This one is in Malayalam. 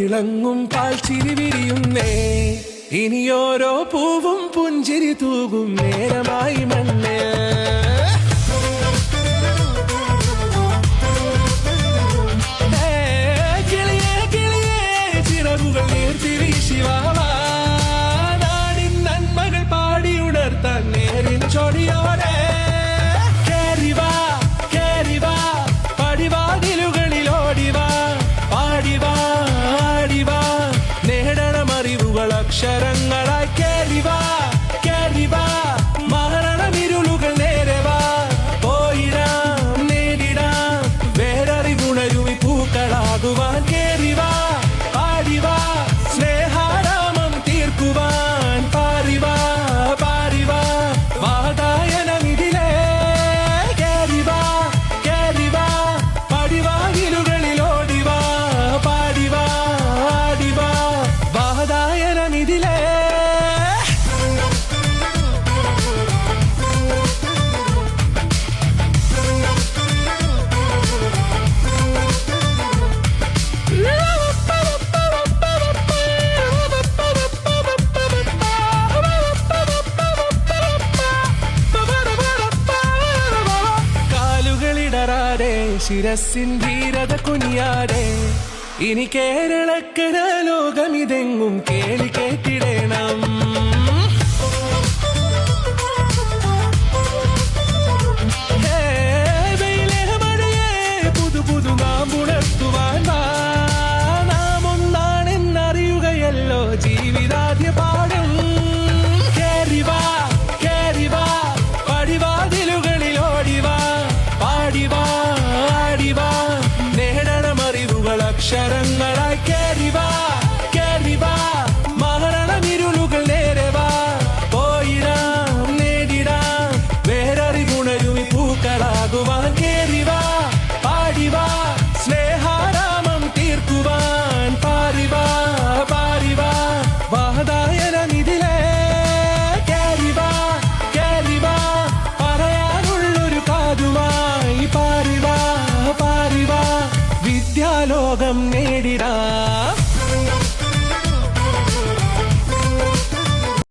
തിളങ്ങും പാൽച്ചിരി വിരിയുന്നേ ഇനിയോരോ പൂവും പുഞ്ചിരി തൂകും നേരമായി മണ്ണേ നാടിൻ നന്മകൾ പാടിയുണർത്താൻ നേരിൻ ചൊടിയോടെ കേറിവാ കേറിവാ പടിവാതിലുകളിലോടിവാ പാടിവാ ആടിവാ നേടണമറിവുകൾ അക്ഷരങ്ങളായി കേറിവാ കേറിവാ മരണമിരുളുകൾ നേരവാ പോയിടാം നേരിടാം വേററിവുണരുവി പൂക്കളാകുവാൻ കേറിവാ പാടിവാ സ്നേഹാരാമം തീർക്കുവാൻ പാറിവാ പാറിവാ വാതായനമിതിലേ കേറിവാ കേറിവാ പടിവാതിലുകളിലോടിവാ പാടിവാ ആടിവാ വാതായനമിതിലേ ശിരസിൻ ധീരത കുനിയാതെ ഇനി കേരളക്കര ലോകമിതെങ്ങും കേളി കേട്ടിടണം.